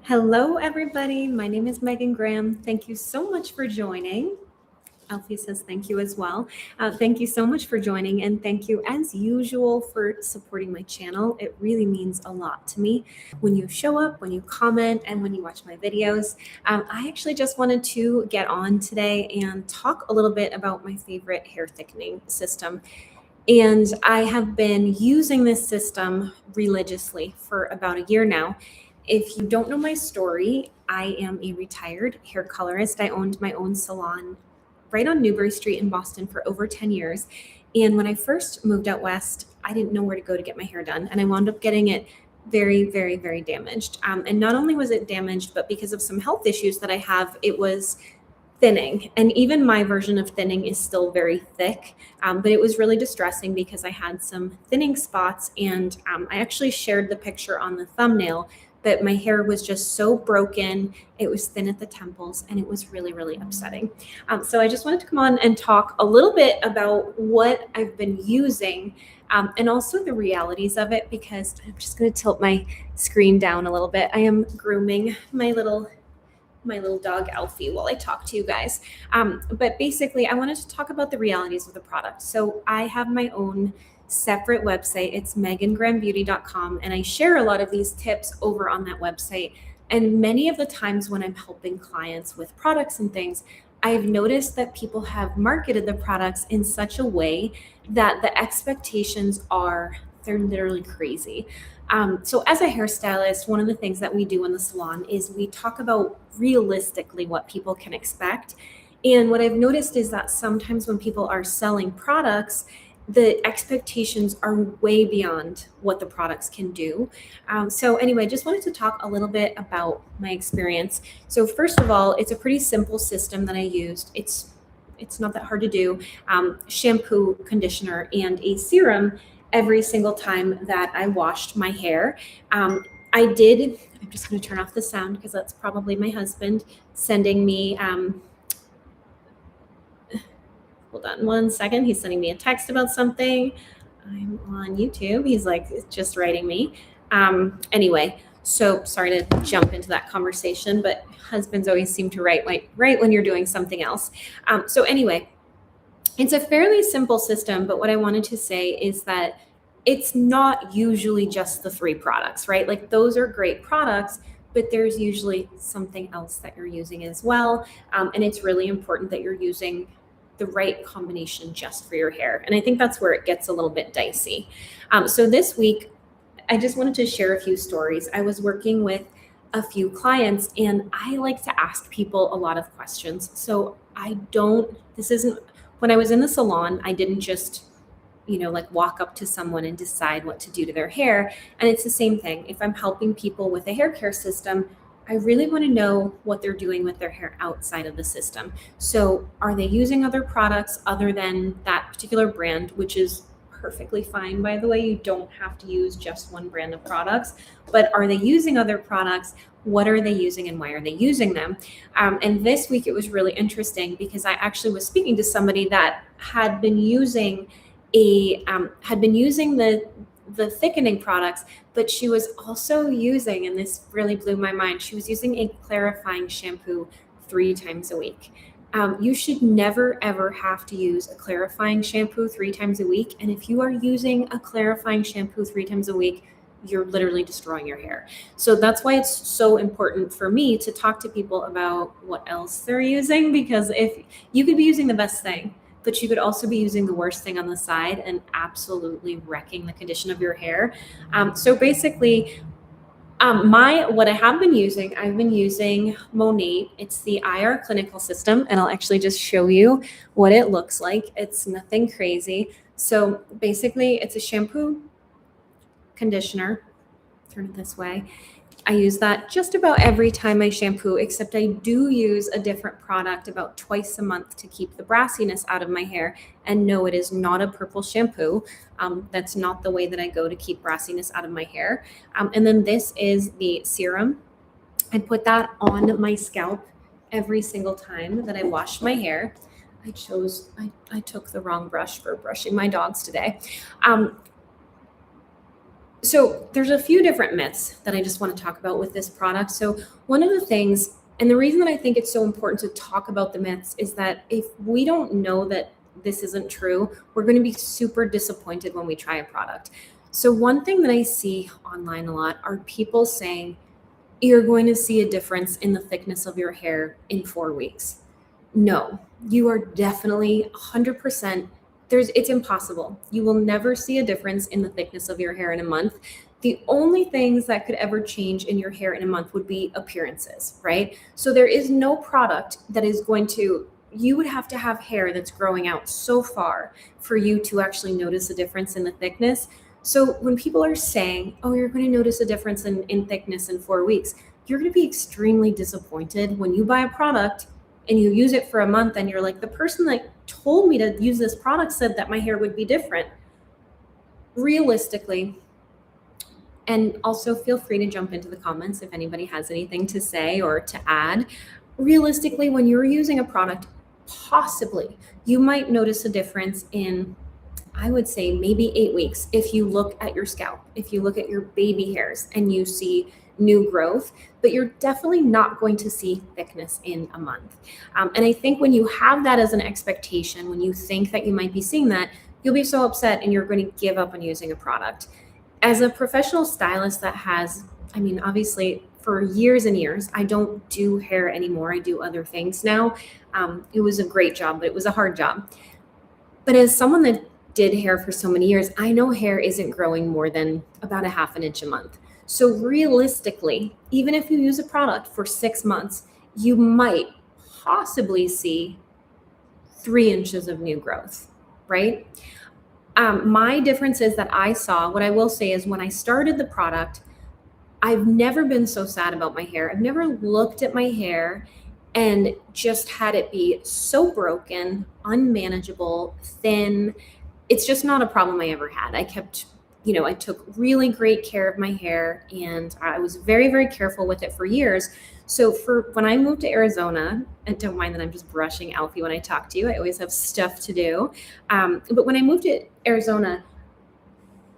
Hello, everybody. My name is Megan Graham. Thank you so much for joining. Alfie says thank you as well. Thank you so much for joining, and thank you as usual for supporting my channel. It really means a lot to me when you show up, when you comment, and when you watch my videos. I actually just wanted to get on today and talk a little bit about my favorite hair thickening system. And I have been using this system religiously for about a year now. If you don't know my story, I am a retired hair colorist. I owned my own salon right on Newbury Street in Boston for over 10 years. And when I first moved out west, I didn't know where to go to get my hair done. And I wound up getting it very, very, very damaged. And not only was it damaged, but because of some health issues that I have, it was thinning. And even my version of thinning is still very thick, but it was really distressing because I had some thinning spots. And I actually shared the picture on the thumbnail, but my hair was just so broken. It was thin at the temples, and it was really, really upsetting. So I just wanted to come on and talk a little bit about what I've been using and also the realities of it, because I'm just going to tilt my screen down a little bit. I am grooming my little dog Alfie while I talk to you guys. But basically, I wanted to talk about the realities of the product. So I have my own separate website. It's megangrahambeauty.com, and I share a lot of these tips over on that website. And many of the times when I'm helping clients with products and things, I've noticed that people have marketed the products in such a way that the expectations they're literally crazy. So as a hairstylist, one of the things that we do in the salon is we talk about realistically what people can expect. And what I've noticed is that sometimes when people are selling products, the expectations are way beyond what the products can do. So anyway, just wanted to talk a little bit about my experience. So first of all, it's a pretty simple system that I used. It's not that hard to do. Shampoo, conditioner, and a serum every single time that I washed my hair. I'm just going to turn off the sound because that's probably my husband sending me, hold on one second. He's sending me a text about something. I'm on YouTube. He's like just writing me. Anyway, so sorry to jump into that conversation, but husbands always seem to write right when you're doing something else. So anyway, it's a fairly simple system, but what I wanted to say is that it's not usually just the 3 products, right? Like those are great products, but there's usually something else that you're using as well. And it's really important that you're using the right combination just for your hair. And I think that's where it gets a little bit dicey. So this week, I just wanted to share a few stories. I was working with a few clients, and I like to ask people a lot of questions. So when I was in the salon, I didn't just, like walk up to someone and decide what to do to their hair. And it's the same thing. If I'm helping people with a hair care system, I really want to know what they're doing with their hair outside of the system. So are they using other products other than that particular brand, which is perfectly fine, by the way. You don't have to use just one brand of products, but are they using other products? What are they using and why are they using them? And this week it was really interesting because I actually was speaking to somebody that had been using the thickening products, but she was also using, and this really blew my mind, she was using a clarifying shampoo 3 times a week. You should never, ever have to use a clarifying shampoo 3 times a week. And if you are using a clarifying shampoo 3 times a week, you're literally destroying your hair. So that's why it's so important for me to talk to people about what else they're using, because if you could be using the best thing, but you could also be using the worst thing on the side and absolutely wrecking the condition of your hair. So basically, what I have been using, I've been using Monat. It's the IR clinical system, and I'll actually just show you what it looks like. It's nothing crazy. So basically, it's a shampoo, conditioner. Turn it this way. I use that just about every time I shampoo, except I do use a different product about twice a month to keep the brassiness out of my hair. And no, it is not a purple shampoo. That's not the way that I go to keep brassiness out of my hair. And then this is the serum. I put that on my scalp every single time that I wash my hair. I took the wrong brush for brushing my dogs today. So there's a few different myths that I just want to talk about with this product. So one of the things, and the reason that I think it's so important to talk about the myths, is that if we don't know that this isn't true, we're going to be super disappointed when we try a product. So one thing that I see online a lot are people saying, you're going to see a difference in the thickness of your hair in 4 weeks. No, you are definitely 100%. It's impossible. You will never see a difference in the thickness of your hair in a month. The only things that could ever change in your hair in a month would be appearances, right? So there is no product that is going to, you would have to have hair that's growing out so far for you to actually notice a difference in the thickness. So when people are saying, oh, you're going to notice a difference in thickness in 4 weeks, you're going to be extremely disappointed when you buy a product and you use it for a month and you're like, the person that told me to use this product said that my hair would be different. Realistically, and also feel free to jump into the comments if anybody has anything to say or to add. Realistically, when you're using a product, possibly you might notice a difference in, I would say, maybe 8 weeks. If you look at your scalp, if you look at your baby hairs and you see new growth, but you're definitely not going to see thickness in a month. And I think when you have that as an expectation, when you think that you might be seeing that, you'll be so upset and you're going to give up on using a product. As a professional stylist that has, I mean, obviously for years and years, I don't do hair anymore. I do other things now. It was a great job, but it was a hard job. But as someone that did hair for so many years, I know hair isn't growing more than about a half an inch a month. So realistically, even if you use a product for 6 months, you might possibly see 3 inches of new growth, right? My difference is that I saw, what I will say is when I started the product, I've never been so sad about my hair. I've never looked at my hair and just had it be so broken, unmanageable, thin. It's just not a problem I ever had. I kept, I took really great care of my hair and I was very, very careful with it for years. So when I moved to Arizona, and don't mind that I'm just brushing Alfie when I talk to you, I always have stuff to do. But when I moved to Arizona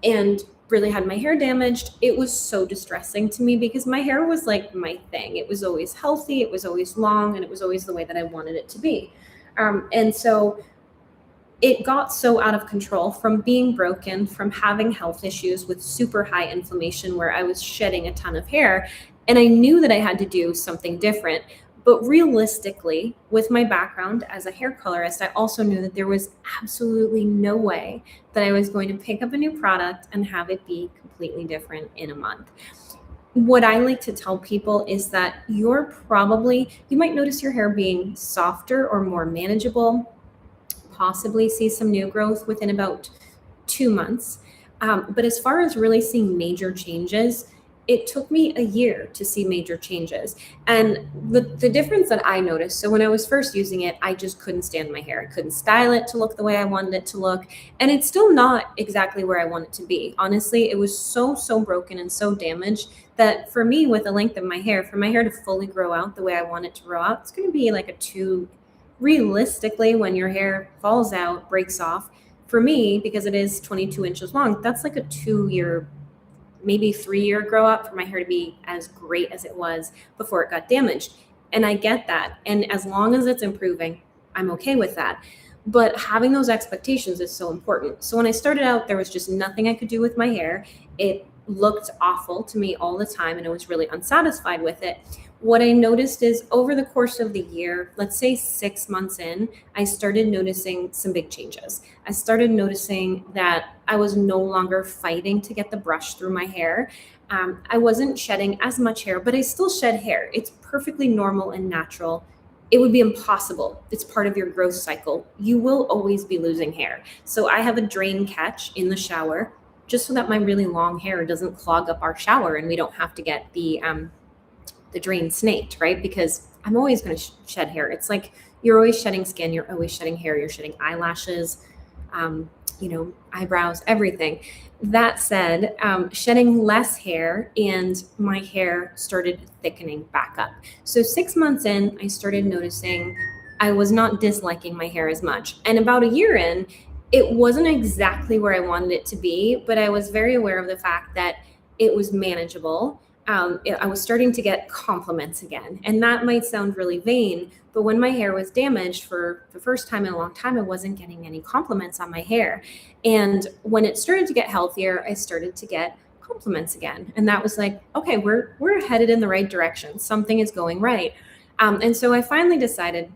and really had my hair damaged, it was so distressing to me because my hair was like my thing. It was always healthy, it was always long, and it was always the way that I wanted it to be. And so it got so out of control from being broken, from having health issues with super high inflammation where I was shedding a ton of hair. And I knew that I had to do something different. But realistically, with my background as a hair colorist, I also knew that there was absolutely no way that I was going to pick up a new product and have it be completely different in a month. What I like to tell people is that you might notice your hair being softer or more manageable, possibly see some new growth within about 2 months. But as far as really seeing major changes, it took me a year to see major changes. And the difference that I noticed, so when I was first using it, I just couldn't stand my hair. I couldn't style it to look the way I wanted it to look. And it's still not exactly where I want it to be. Honestly, it was so broken and so damaged that for me, with the length of my hair, for my hair to fully grow out the way I want it to grow out, it's going to be like realistically, when your hair falls out, breaks off, for me, because it is 22 inches long, that's like a 2-year, maybe 3-year grow up for my hair to be as great as it was before it got damaged. And I get that. And as long as it's improving, I'm okay with that. But having those expectations is so important. So when I started out, there was just nothing I could do with my hair. It looked awful to me all the time, and I was really unsatisfied with it. What I noticed is over the course of the year, let's say 6 months in, I started noticing some big changes. I started noticing that I was no longer fighting to get the brush through my hair. I wasn't shedding as much hair, but I still shed hair. It's perfectly normal and natural. It would be impossible. It's part of your growth cycle. You will always be losing hair. So I have a drain catch in the shower just so that my really long hair doesn't clog up our shower and we don't have to get the drain snaked, right? Because I'm always going to shed hair. It's like you're always shedding skin, you're always shedding hair, you're shedding eyelashes, eyebrows, everything. That said, shedding less hair and my hair started thickening back up. So 6 months in, I started noticing I was not disliking my hair as much. And about a year in, it wasn't exactly where I wanted it to be, but I was very aware of the fact that it was manageable. I was starting to get compliments again. And that might sound really vain, but when my hair was damaged for the first time in a long time, I wasn't getting any compliments on my hair. And when it started to get healthier, I started to get compliments again. And that was like, okay, we're headed in the right direction. Something is going right. And so I finally decided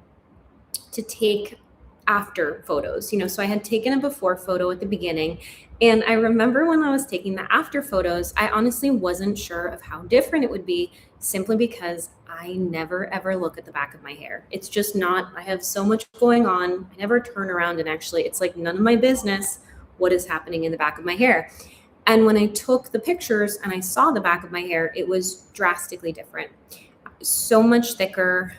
to take after photos, so I had taken a before photo at the beginning. And I remember when I was taking the after photos, I honestly wasn't sure of how different it would be, simply because I never ever look at the back of my hair. It's just not, I have so much going on. I never turn around, and actually it's like none of my business what is happening in the back of my hair. And when I took the pictures and I saw the back of my hair, it was drastically different. So much thicker.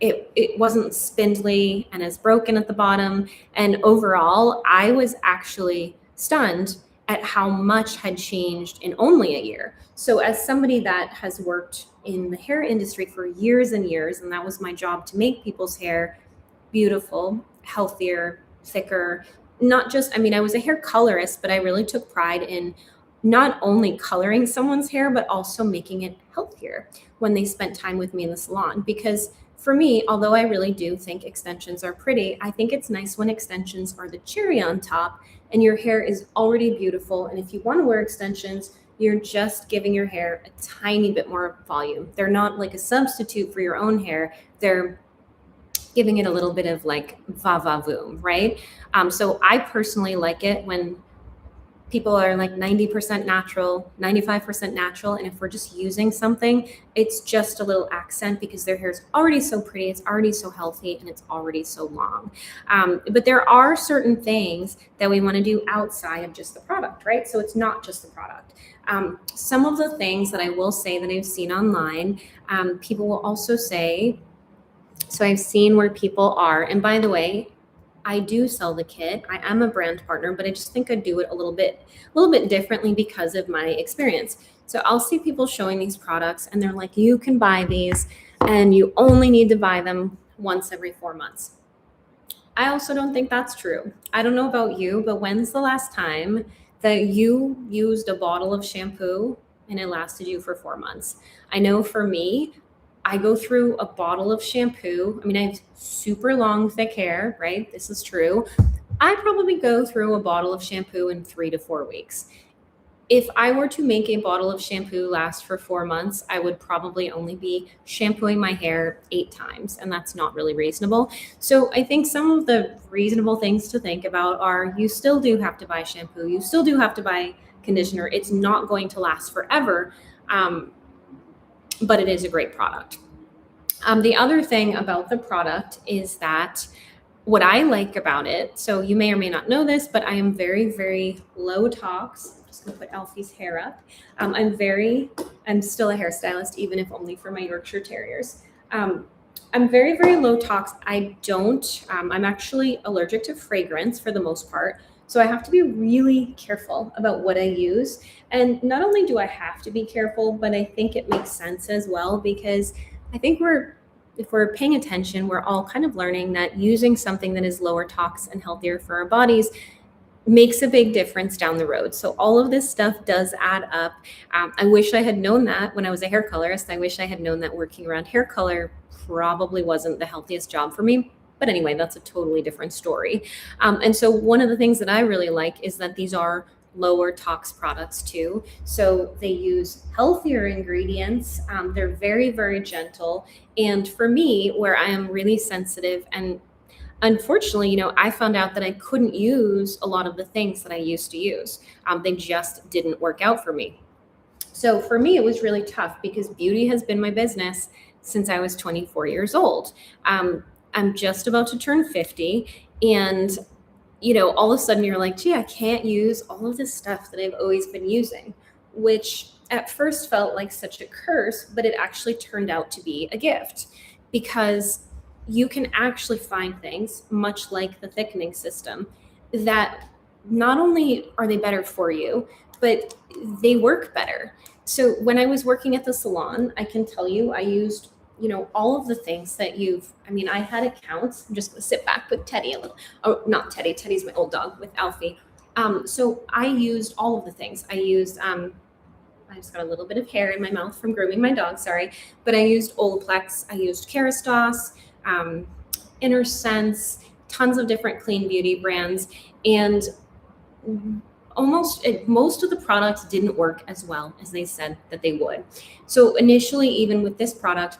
It wasn't spindly and as broken at the bottom. And overall, I was actually stunned at how much had changed in only a year. So as somebody that has worked in the hair industry for years and years, and that was my job, to make people's hair beautiful, healthier, thicker, not just, I was a hair colorist, but I really took pride in not only coloring someone's hair, but also making it healthier when they spent time with me in the salon. Because for me, although I really do think extensions are pretty, I think it's nice when extensions are the cherry on top and your hair is already beautiful. And if you want to wear extensions, you're just giving your hair a tiny bit more volume. They're not like a substitute for your own hair. They're giving it a little bit of like va-va-voom, right? So I personally like it when people are like 90% natural, 95% natural. And if we're just using something, it's just a little accent because their hair is already so pretty, it's already so healthy, and it's already so long. But there are certain things that we want to do outside of just the product, right? So it's not just the product. Some of the things that I will say that I've seen online, people will also say, so I've seen where people are, and by the way, I do sell the kit. I am a brand partner, but I just think I do it a little bit differently because of my experience. So I'll see people showing these products and they're like, you can buy these and you only need to buy them once every 4 months. I also don't think that's true. I don't know about you, but when's the last time that you used a bottle of shampoo and it lasted you for 4 months? I know for me, I go through a bottle of shampoo. I have super long, thick hair, right? This is true. I probably go through a bottle of shampoo in 3 to 4 weeks. If I were to make a bottle of shampoo last for 4 months, I would probably only be shampooing my hair 8 times, and that's not really reasonable. So I think some of the reasonable things to think about are, you still do have to buy shampoo. You still do have to buy conditioner. It's not going to last forever. But it is a great product. The other thing about the product is that what I like about it, so you may or may not know this, but I am very, very low tox. I'm just gonna put Alfie's hair up. I'm still a hairstylist, even if only for my Yorkshire Terriers. I'm very, very low tox. I'm actually allergic to fragrance for the most part. So I have to be really careful about what I use. And not only do I have to be careful, but I think it makes sense as well, because I think if we're paying attention, we're all kind of learning that using something that is lower tox and healthier for our bodies makes a big difference down the road. So all of this stuff does add up. I wish I had known that when I was a hair colorist. I wish I had known that working around hair color probably wasn't the healthiest job for me. But anyway, that's a totally different story. And so one of the things that I really like is that these are lower tox products too. So they use healthier ingredients. They're very, very gentle. And for me, where I am really sensitive, and unfortunately, I found out that I couldn't use a lot of the things that I used to use. They just didn't work out for me. So for me, it was really tough because beauty has been my business since I was 24 years old. I'm just about to turn 50, and all of a sudden you're like, gee, I can't use all of this stuff that I've always been using, which at first felt like such a curse, but it actually turned out to be a gift, because you can actually find things, much like the thickening system, that not only are they better for you, but they work better. So when I was working at the salon, I can tell you I used all of the things that I had accounts. I'm just going to sit back with Teddy a little. Oh, not Teddy. Teddy's my old dog with Alfie. So I used all of the things. I just got a little bit of hair in my mouth from grooming my dog, sorry. But I used Olaplex, I used Kerastase, Inner Sense, tons of different clean beauty brands. And most of the products didn't work as well as they said that they would. So initially, even with this product,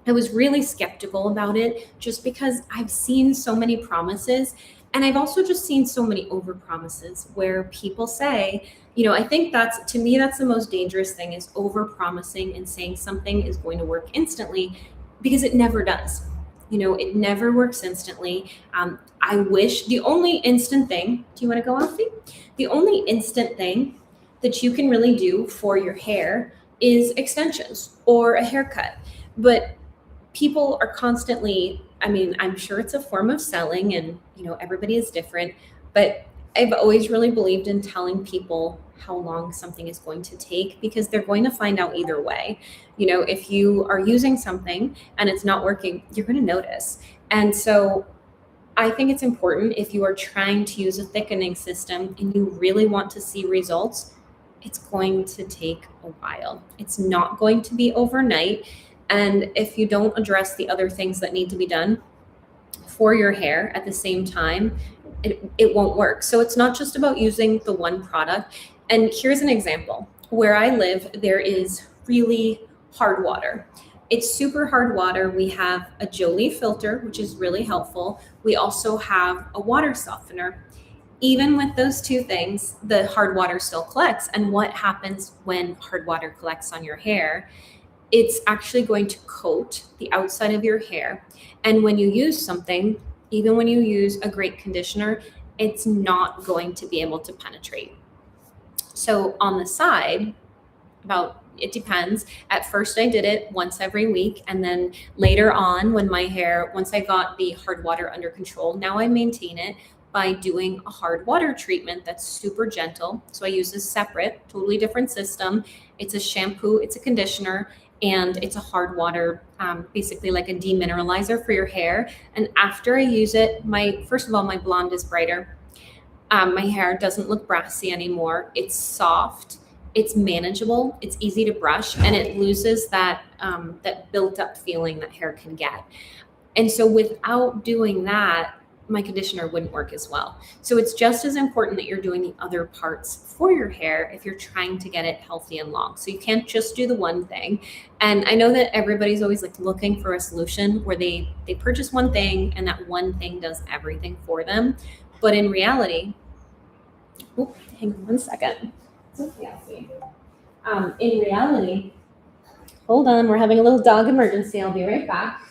I was really skeptical about it just because I've seen so many promises, and I've also just seen so many over promises where people say, I think to me, that's the most dangerous thing, is over promising and saying something is going to work instantly, because it never does. It never works instantly. I wish the only instant thing, do you want to go, Alfie? The only instant thing that you can really do for your hair is extensions or a haircut. But people are constantly, I'm sure it's a form of selling, and, everybody is different, but I've always really believed in telling people how long something is going to take, because they're going to find out either way. If you are using something and it's not working, you're going to notice. And so I think it's important, if you are trying to use a thickening system and you really want to see results, it's going to take a while. It's not going to be overnight. And if you don't address the other things that need to be done for your hair at the same time, it won't work. So it's not just about using the one product. And here's an example. Where I live, there is really hard water. It's super hard water. We have a Jolie filter, which is really helpful. We also have a water softener. Even with those two things, the hard water still collects. And what happens when hard water collects on your hair? It's actually going to coat the outside of your hair. And when you use something, even when you use a great conditioner, it's not going to be able to penetrate. So on the side, it depends. At first I did it once every week. And then later on, once I got the hard water under control, now I maintain it by doing a hard water treatment that's super gentle. So I use this separate, totally different system. It's a shampoo, it's a conditioner, and it's a hard water, basically like a demineralizer for your hair. And after I use it, first of all, my blonde is brighter. My hair doesn't look brassy anymore. It's soft, it's manageable, it's easy to brush, and it loses that built up feeling that hair can get. And so without doing that, my conditioner wouldn't work as well. So it's just as important that you're doing the other parts for your hair if you're trying to get it healthy and long. So you can't just do the one thing. And I know that everybody's always looking for a solution where they purchase one thing and that one thing does everything for them. But in reality, hang on one second. In reality, hold on, we're having a little dog emergency. I'll be right back.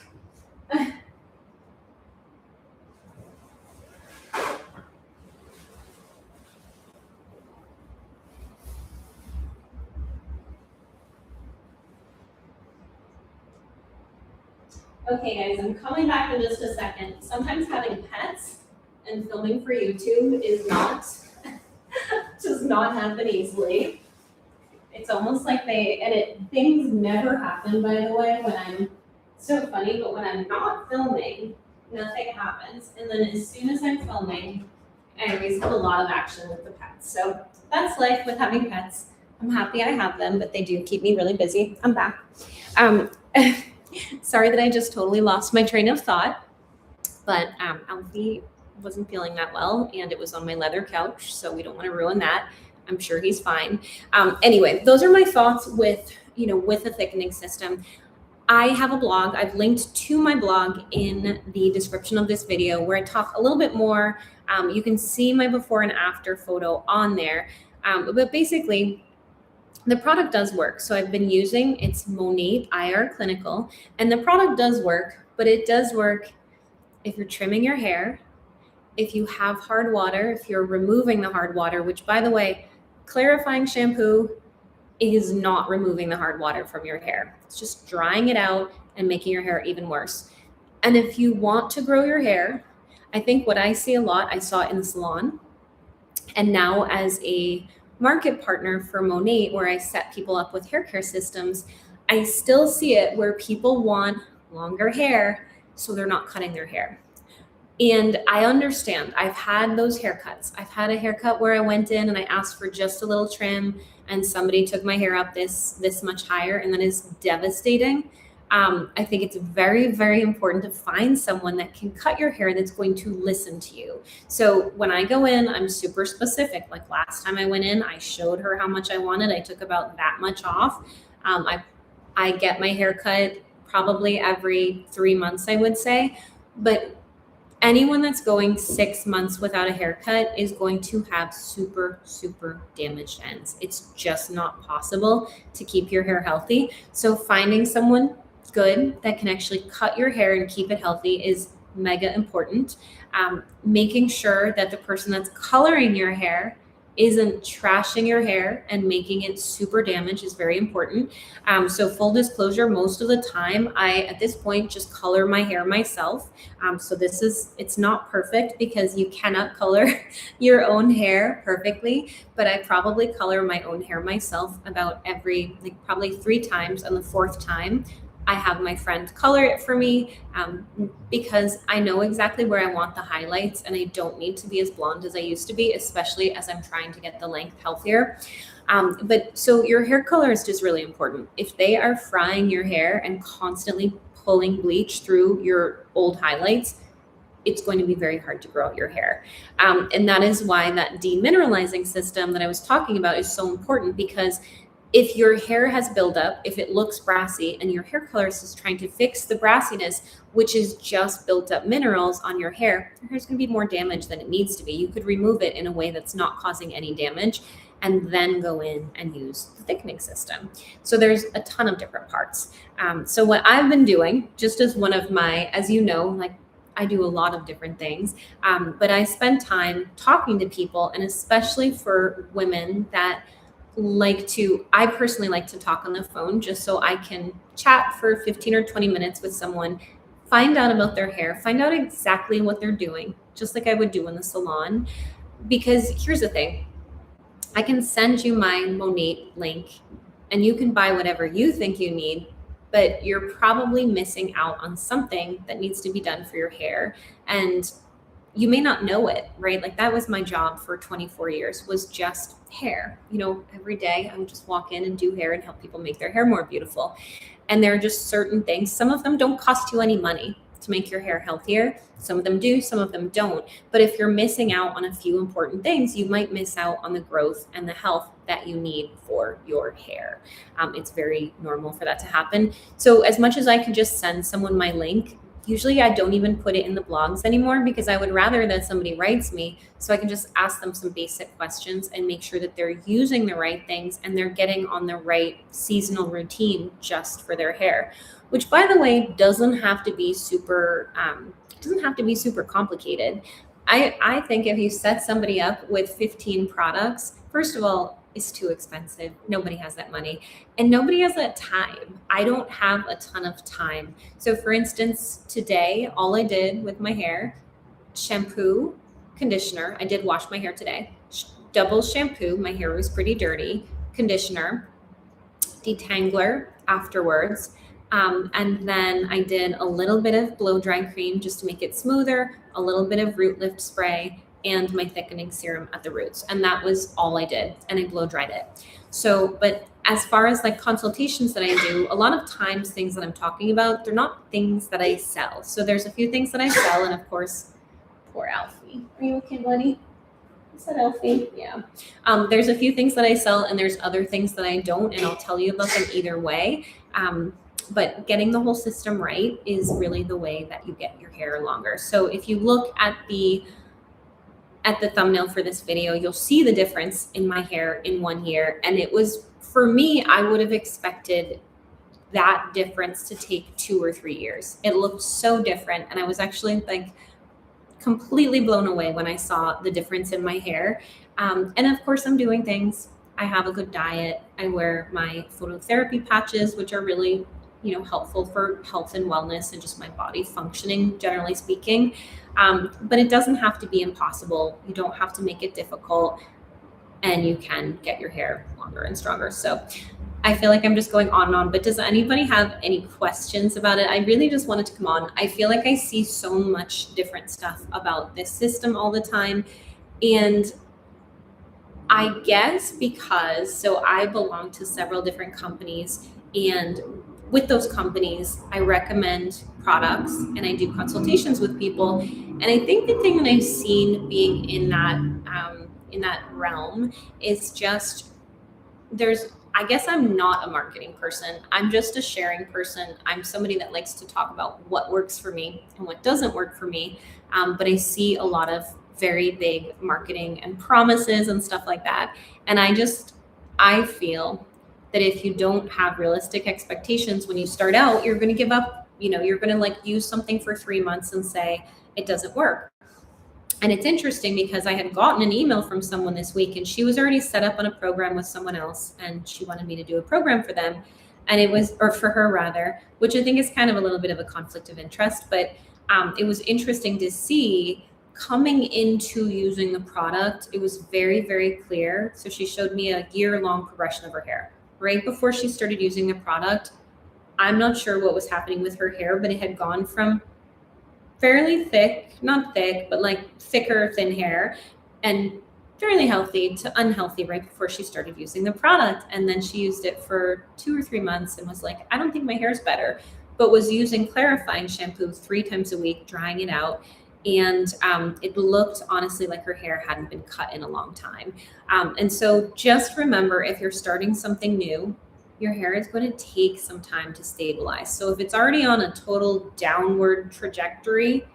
Okay, guys, I'm coming back in just a second. Sometimes having pets and filming for YouTube does not happen easily. It's almost like things never happen, by the way, so funny, but when I'm not filming, nothing happens. And then as soon as I'm filming, I always have a lot of action with the pets. So that's life with having pets. I'm happy I have them, but they do keep me really busy. I'm back. Sorry that I just totally lost my train of thought, but Alfie wasn't feeling that well, and it was on my leather couch, so we don't want to ruin that. I'm sure he's fine. Anyway, those are my thoughts with a thickening system. I have a blog. I've linked to my blog in the description of this video where I talk a little bit more. You can see my before and after photo on there, but basically, the product does work. So I've been using, it's Monate IR Clinical, and the product does work, but it does work if you're trimming your hair, if you have hard water, if you're removing the hard water, which, by the way, clarifying shampoo is not removing the hard water from your hair. It's just drying it out and making your hair even worse. And if you want to grow your hair, I think what I see a lot, I saw it in the salon, and now as a market partner for Monate, where I set people up with hair care systems, I still see it where people want longer hair, so they're not cutting their hair. And I understand. I've had those haircuts. I've had a haircut where I went in and I asked for just a little trim, and somebody took my hair up this much higher, and that is devastating. I think it's very, very important to find someone that can cut your hair that's going to listen to you. So when I go in, I'm super specific. Like last time I went in, I showed her how much I wanted. I took about that much off. I get my hair cut probably every 3 months, I would say. But anyone that's going 6 months without a haircut is going to have super, super damaged ends. It's just not possible to keep your hair healthy. So finding someone good that can actually cut your hair and keep it healthy is mega important. Making sure that the person that's coloring your hair isn't trashing your hair and making it super damaged is very important. So full disclosure, most of the time I, at this point, just color my hair myself. So it's not perfect because you cannot color your own hair perfectly, but I probably color my own hair myself about probably 3 times. And the 4th time, I have my friend color it for me because I know exactly where I want the highlights and I don't need to be as blonde as I used to be, especially as I'm trying to get the length healthier. But so your hair colorist is really important. If they are frying your hair and constantly pulling bleach through your old highlights, it's going to be very hard to grow out your hair. And that is why that demineralizing system that I was talking about is so important, because if your hair has buildup, if it looks brassy and your hair colorist is trying to fix the brassiness, which is just built up minerals on your hair's going to be more damaged than it needs to be. You could remove it in a way that's not causing any damage and then go in and use the thickening system. So there's a ton of different parts. So what I've been doing, just as one of my, as you know, like I do a lot of different things, but I spend time talking to people, and especially for women that I personally like to talk on the phone just so I can chat for 15 or 20 minutes with someone, find out about their hair, find out exactly what they're doing, just like I would do in the salon. Because here's the thing, I can send you my Monat link and you can buy whatever you think you need, but you're probably missing out on something that needs to be done for your hair. And you may not know it, right? Like that was my job for 24 years, was just hair. Every day I would just walk in and do hair and help people make their hair more beautiful. And there are just certain things. Some of them don't cost you any money to make your hair healthier. Some of them do, some of them don't. But if you're missing out on a few important things, you might miss out on the growth and the health that you need for your hair. It's very normal for that to happen. So as much as I could just send someone my link, usually I don't even put it in the blogs anymore, because I would rather that somebody writes me so I can just ask them some basic questions and make sure that they're using the right things and they're getting on the right seasonal routine just for their hair, which, by the way, doesn't have to be super complicated. I think if you set somebody up with 15 products, first of all, it's too expensive. Nobody has that money and nobody has that time. I don't have a ton of time. So for instance, today, all I did with my hair, shampoo, conditioner. I did wash my hair today. Double shampoo. My hair was pretty dirty. Conditioner, detangler afterwards. And then I did a little bit of blow dry cream just to make it smoother, a little bit of root lift spray, and my thickening serum at the roots. And that was all I did. And I blow dried it. So, but as far as like consultations that I do, a lot of times things that I'm talking about, they're not things that I sell. So there's a few things that I sell. And of course, poor Alfie. Are you okay, buddy? Is that Alfie? Yeah. There's a few things that I sell and there's other things that I don't. And I'll tell you about them either way. But getting the whole system right is really the way that you get your hair longer. So if you look at the thumbnail for this video, you'll see the difference in my hair in 1 year. And it was, for me, I would have expected that difference to take 2 or 3 years. It looked so different. And I was actually like completely blown away when I saw the difference in my hair. And of course, I'm doing things. I have a good diet. I wear my phototherapy patches, which are really, helpful for health and wellness and just my body functioning, generally speaking. But it doesn't have to be impossible. You don't have to make it difficult, and you can get your hair longer and stronger. So I feel like I'm just going on and on, but does anybody have any questions about it? I really just wanted to come on. I feel like I see so much different stuff about this system all the time. And I guess because, so I belong to several different companies, and with those companies, I recommend products and I do consultations with people. And I think the thing that I've seen being in that realm is just I guess I'm not a marketing person. I'm just a sharing person. I'm somebody that likes to talk about what works for me and what doesn't work for me. But I see a lot of very big marketing and promises and stuff like that. And I feel that if you don't have realistic expectations when you start out, you're going to give up. You're going to like use something for 3 months and say it doesn't work. And it's interesting because I had gotten an email from someone this week and she was already set up on a program with someone else and she wanted me to do a program for them. And or for her rather, which I think is kind of a little bit of a conflict of interest, but it was interesting to see coming into using the product. It was very, very clear. So she showed me a year-long progression of her hair. Right before she started using the product, I'm not sure what was happening with her hair, but it had gone from fairly thick, not thick, but like thicker, thin hair, and fairly healthy to unhealthy right before she started using the product. And then she used it for 2 or 3 months and was like, I don't think my hair's better, but was using clarifying shampoo 3 times a week, drying it out. And it looked honestly like her hair hadn't been cut in a long time. And so just remember, if you're starting something new, your hair is going to take some time to stabilize. So if it's already on a total downward trajectory,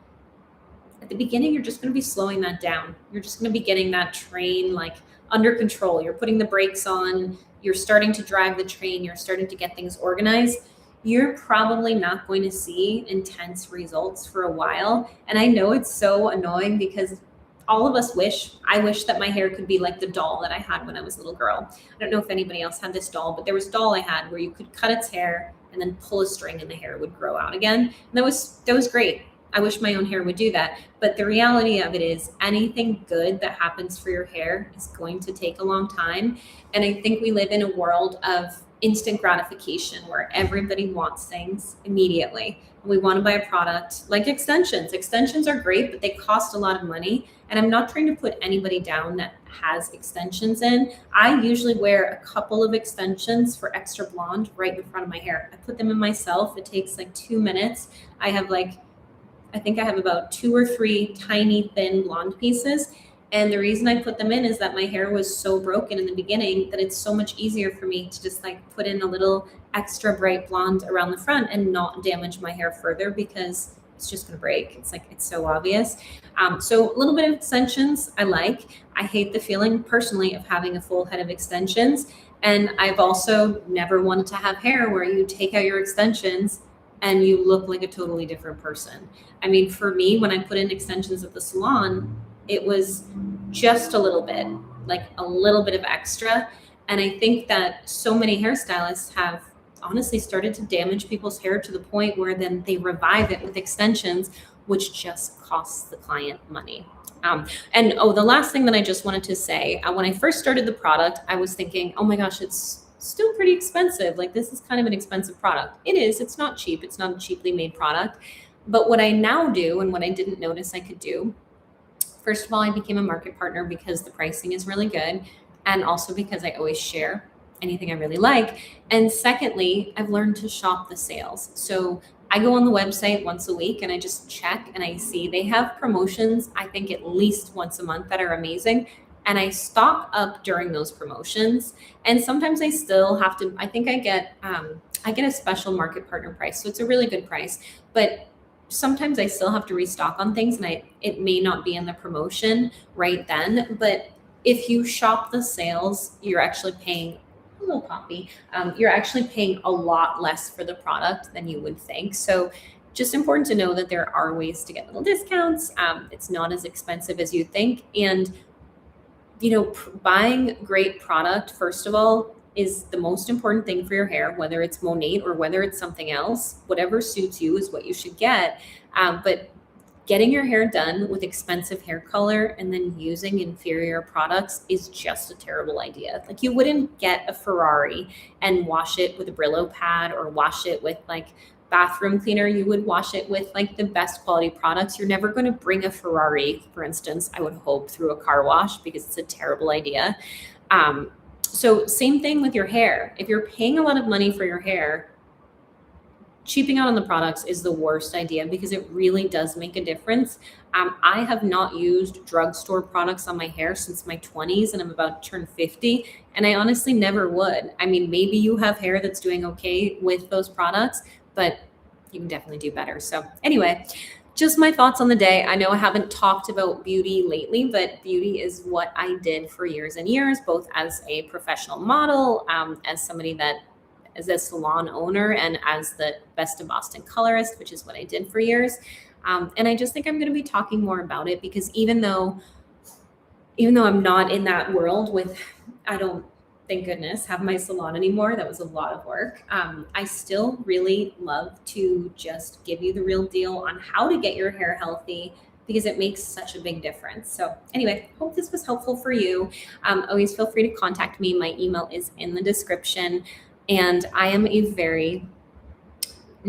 at the beginning, you're just going to be slowing that down. You're just going to be getting that train like under control. You're putting the brakes on. You're starting to drive the train. You're starting to get things organized. You're probably not going to see intense results for a while. And I know it's so annoying because all of us I wish that my hair could be like the doll that I had when I was a little girl. I don't know if anybody else had this doll, but there was a doll I had where you could cut its hair and then pull a string and the hair would grow out again. And that was great. I wish my own hair would do that. But the reality of it is anything good that happens for your hair is going to take a long time. And I think we live in a world of instant gratification where everybody wants things immediately. We want to buy a product like extensions. Extensions are great, but they cost a lot of money. And I'm not trying to put anybody down that has extensions in. I usually wear a couple of extensions for extra blonde right in front of my hair. I put them in myself. It takes like 2 minutes. I think I have about 2 or 3 tiny thin blonde pieces. And the reason I put them in is that my hair was so broken in the beginning that it's so much easier for me to just like put in a little extra bright blonde around the front and not damage my hair further because it's just going to break. It's so obvious. So a little bit of extensions I like. I hate the feeling personally of having a full head of extensions. And I've also never wanted to have hair where you take out your extensions and you look like a totally different person. I mean, for me, when I put in extensions at the salon, it was just a little bit of extra. And I think that so many hairstylists have honestly started to damage people's hair to the point where then they revive it with extensions, which just costs the client money. The last thing that I just wanted to say, when I first started the product, I was thinking, oh my gosh, it's still pretty expensive. Like this is kind of an expensive product. It is, it's not cheap. It's not a cheaply made product. But what I now do and what I didn't notice I could do, first of all, I became a market partner because the pricing is really good. And also because I always share anything I really like. And secondly, I've learned to shop the sales. So I go on the website once a week and I just check and I see they have promotions, I think at least once a month that are amazing. And I stock up during those promotions. And sometimes I still have to, I think I get a special market partner price. So it's a really good price, but sometimes I still have to restock on things and it may not be in the promotion right then, but if you shop the sales, you're actually paying a little poppy. You're actually paying a lot less for the product than you would think. So just important to know that there are ways to get little discounts. It's not as expensive as you think. And, buying great product, first of all, is the most important thing for your hair, whether it's Monate or whether it's something else. Whatever suits you is what you should get. But getting your hair done with expensive hair color and then using inferior products is just a terrible idea. Like, you wouldn't get a Ferrari and wash it with a Brillo pad or wash it with like bathroom cleaner. You would wash it with like the best quality products. You're never going to bring a Ferrari, for instance, I would hope, through a car wash, because it's a terrible idea. So same thing with your hair. If you're paying a lot of money for your hair, cheaping out on the products is the worst idea, because it really does make a difference. I have not used drugstore products on my hair since my 20s, and I'm about to turn 50, and I honestly never would. I mean, maybe you have hair that's doing okay with those products, but you can definitely do better. So anyway, just my thoughts on the day. I know I haven't talked about beauty lately, but beauty is what I did for years and years, both as a professional model, as somebody that as a salon owner, and as the Best of Boston colorist, which is what I did for years. And I just think I'm going to be talking more about it, because even though I'm not in that world with, I don't, thank goodness, have my salon anymore. That was a lot of work. I still really love to just give you the real deal on how to get your hair healthy, because it makes such a big difference. So anyway, hope this was helpful for you. Always feel free to contact me. My email is in the description. And I am a very,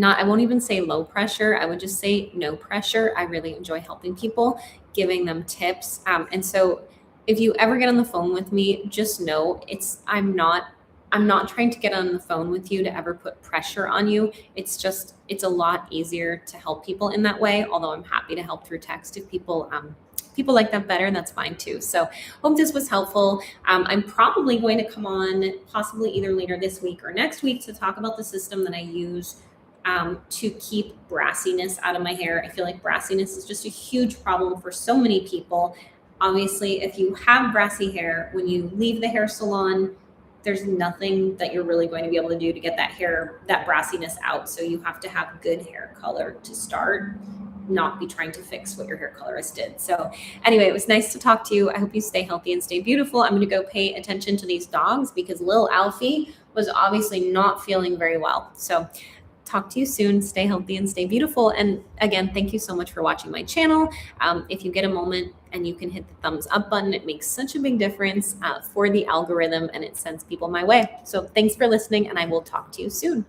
I won't even say low pressure, I would just say no pressure. I really enjoy helping people, giving them tips. And so if you ever get on the phone with me, just know I'm not trying to get on the phone with you to ever put pressure on you. It's a lot easier to help people in that way. Although I'm happy to help through text if people like that better, and that's fine too. So hope this was helpful. I'm probably going to come on possibly either later this week or next week to talk about the system that I use to keep brassiness out of my hair. I feel like brassiness is just a huge problem for so many people. Obviously, if you have brassy hair, when you leave the hair salon, there's nothing that you're really going to be able to do to get that brassiness out. So you have to have good hair color to start, not be trying to fix what your hair colorist did. So anyway, it was nice to talk to you. I hope you stay healthy and stay beautiful. I'm going to go pay attention to these dogs, because Lil Alfie was obviously not feeling very well. So talk to you soon. Stay healthy and stay beautiful. And again, thank you so much for watching my channel. If you get a moment and you can hit the thumbs up button, it makes such a big difference for the algorithm, and it sends people my way. So thanks for listening, and I will talk to you soon.